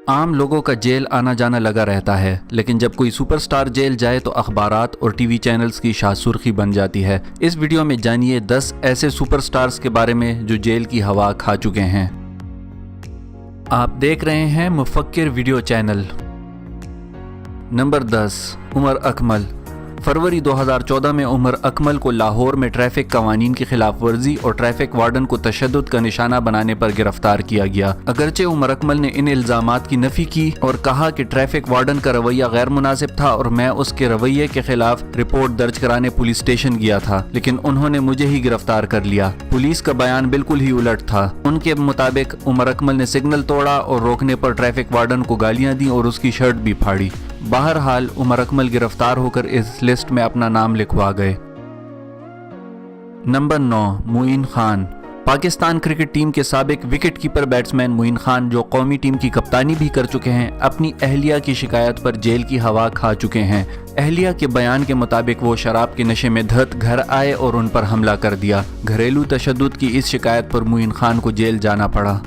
आम लोगों का जेल आना जाना लगा रहता है, लेकिन जब कोई सुपरस्टार जेल जाए तो अखबारात और टीवी चैनल्स की शाह सुर्खी बन जाती है। इस वीडियो में जानिए 10 ऐसे सुपरस्टार्स के बारे में जो जेल की हवा खा चुके हैं। आप देख रहे हैं Mufakkir video channel. Number 10, Umar Akmal. फरवरी 2014 में उमर अकमल को लाहौर में ट्रैफिक कवानीन की खिलाफ वर्जी और ट्रैफिक वार्डन को तशद्दुद का निशाना बनाने पर गिरफ्तार किया गया। अगरचे उमर अकमल ने इन इल्जामात की नफी की और कहा कि ट्रैफिक वार्डन का रवैया गैर मुनासिब था और मैं उसके रवैये के खिलाफ रिपोर्ट दर्ज कराने पुलिस स्टेशन गया था, लेकिन उन्होंने मुझे ही गिरफ्तार कर लिया। पुलिस का बयान बिल्कुल ही उलट था। उनके मुताबिक उमर अकमल ने सिग्नल तोड़ा और रोकने पर ट्रैफिक वार्डन को गालियां दी और उसकी शर्ट भी फाड़ी। बहरहाल उमर अकमल गिरफ्तार होकर इस लिस्ट में अपना नाम लिखवा गए। Number 9, Moin Khan. Pakistan cricket team के साबिक wicket keeper batsman Moin Khan, जो कौमी टीम की कप्तानी भी कर चुके हैं, अपनी अहलिया की शिकायत पर जेल की हवा खा चुके हैं। अहलिया के बयान के मुताबिक वो शराब के नशे में धत घर आए और उन पर हमला कर दिया। घरेलू तशद्दुद की इस शिकायत पर मोइन खान को जेल जाना पड़ा।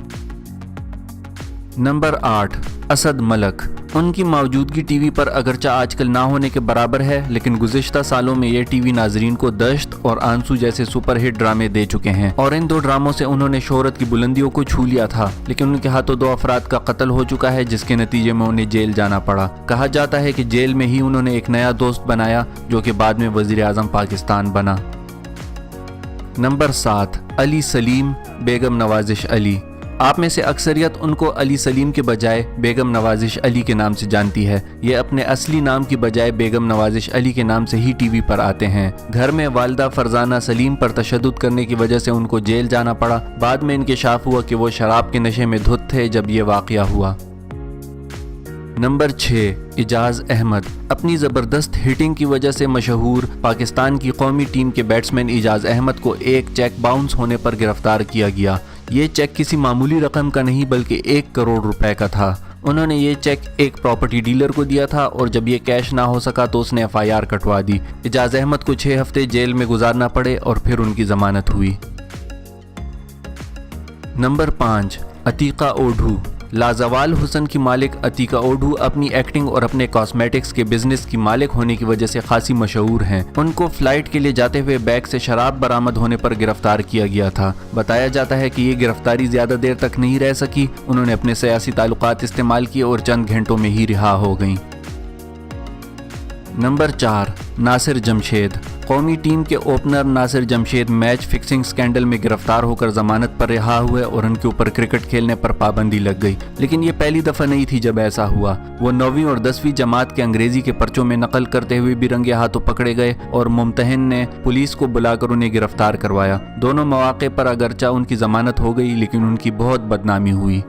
नंबर 8, असद मलक। उनकी मौजूदगी टीवी पर अगरचा आजकल ना होने के बराबर है, लेकिन गुज़िश्ता सालों में ये टीवी नाजरीन को दश्त और आंसू जैसे सुपरहिट ड्रामे दे चुके हैं और इन 2 ड्रामों से उन्होंने शोहरत की बुलंदियों को छू लिया था, लेकिन उनके हाथों 2 अफराद का कत्ल हो चुका है, जिसके नतीजे में उन्हें जेल जाना पड़ा। कहा जाता है कि जेल में ही उन्होंने एक नया दोस्त बनाया जो कि बाद में वज़ीर आज़म पाकिस्तान बना। नंबर 7, अली सलीम, बेगम नवाजिश अली। आप में से अक्सरियत उनको अली सलीम के बजाय बेगम नवाजिश अली के नाम से जानती है। ये अपने असली नाम की बजाय बेगम नवाजिश अली के नाम से ही टीवी पर आते हैं। घर में वालिदा फरजाना सलीम पर तशद्दुद करने की वजह से उनको जेल जाना पड़ा। बाद में इंकशाफ हुआ कि वो शराब के नशे में धुत थे जब ये वाक़या हुआ। नंबर 6, इजाज़ अहमद। अपनी ज़बरदस्त हिटिंग की वजह से मशहूर पाकिस्तान की कौमी टीम के बैट्समैन इजाज़ अहमद को एक चेक बाउंस होने पर गिरफ्तार किया गया। ये चेक किसी मामूली रकम का नहीं बल्कि 1 करोड़ रुपए का था। उन्होंने ये चेक एक प्रॉपर्टी डीलर को दिया था और जब ये कैश ना हो सका तो उसने FIR कटवा दी। इजाज़ अहमद को 6 हफ्ते जेल में गुजारना पड़े और फिर उनकी ज़मानत हुई। नंबर 5, अतीका ओढ़ू। लाजवाल हुसन की मालिक अतीका ओढ़ू अपनी एक्टिंग और अपने कॉस्मेटिक्स के बिजनेस की मालिक होने की वजह से खासी मशहूर हैं। उनको फ्लाइट के लिए जाते हुए बैग से शराब बरामद होने पर गिरफ्तार किया गया था। बताया जाता है कि ये गिरफ्तारी ज्यादा देर तक नहीं रह सकी। उन्होंने अपने सियासी ताल्लुकात इस्तेमाल किए और चंद घंटों में ही रिहा हो गईं। नंबर 4, नासिर जमशेद। कौमी टीम के opener Nasir Jamshed match fixing scandal में गिरफ्तार होकर जमानत पर रिहा हुए और उनके ऊपर क्रिकेट खेलने पर पाबंदी लग गई, लेकिन ये पहली दफ़ा नहीं थी जब ऐसा हुआ। वो 9वीं और 10वीं जमात के अंग्रेजी के पर्चों में नकल करते हुए भी रंगे हाथों पकड़े गए और मुमतहिन ने पुलिस को बुलाकर उन्हें गिरफ्तार करवाया। दोनों मौके पर अगरचा उनकी जमानत हो गई, लेकिन उनकी बहुत बदनामी हुई।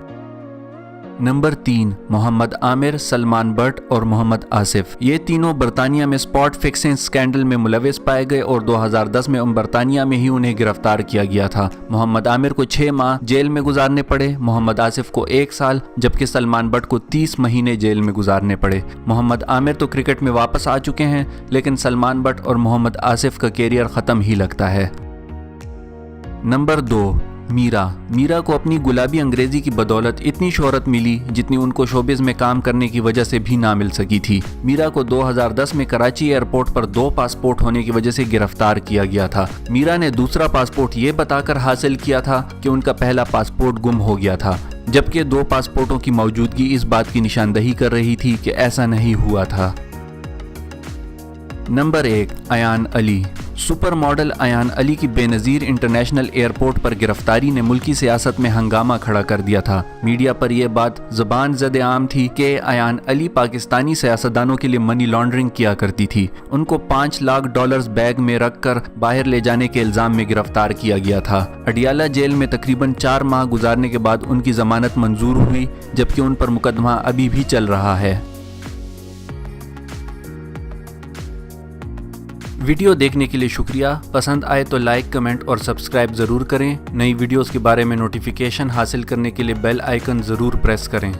नंबर 3, मोहम्मद आमिर, सलमान बट और मोहम्मद आसिफ। ये तीनों बरतानिया में स्पॉट फिक्सिंग स्कैंडल में मुलविस पाए गए और 2010 में बरतानिया में ही उन्हें गिरफ्तार किया गया था। मोहम्मद आमिर को 6 माह जेल में गुजारने पड़े, मोहम्मद आसिफ को 1 साल, जबकि सलमान बट को 30 महीने जेल में गुजारने पड़े। मोहम्मद आमिर तो क्रिकेट में वापस आ चुके हैं, लेकिन सलमान बट और मोहम्मद आसिफ का कैरियर ख़त्म ही लगता है। नंबर 2, मीरा को अपनी गुलाबी अंग्रेजी की बदौलत इतनी शोहरत मिली जितनी उनको शोबिज़ में काम करने की वजह से भी ना मिल सकी थी। मीरा को 2010 में कराची एयरपोर्ट पर 2 पासपोर्ट होने की वजह से गिरफ्तार किया गया था। मीरा ने दूसरा पासपोर्ट ये बताकर हासिल किया था कि उनका पहला पासपोर्ट गुम हो गया था, जबकि 2 पासपोर्टों की मौजूदगी इस बात की निशानदही कर रही थी कि ऐसा नहीं हुआ था। Number 1, Ayyan Ali. Supermodel Ayyan Ali की बेनज़ीर इंटरनेशनल एयरपोर्ट पर गिरफ्तारी ने मुल्की सियासत में हंगामा खड़ा कर दिया था। मीडिया पर यह बात ज़बान ज़द आम थी कि अयान अली पाकिस्तानी सियासतदानों के लिए मनी लॉन्ड्रिंग किया करती थी। उनको $5 लाख बैग में रखकर बाहर ले जाने के इल्ज़ाम में गिरफ्तार किया गया था। अडियाला जेल में तकरीबन 4 माह गुजारने के बाद उनकी ज़मानत मंजूर हुई, जबकि उन पर मुकदमा अभी भी चल रहा है। वीडियो देखने के लिए शुक्रिया। पसंद आए तो लाइक, कमेंट और सब्सक्राइब ज़रूर करें। नई वीडियोस के बारे में नोटिफिकेशन हासिल करने के लिए बेल आइकन ज़रूर प्रेस करें।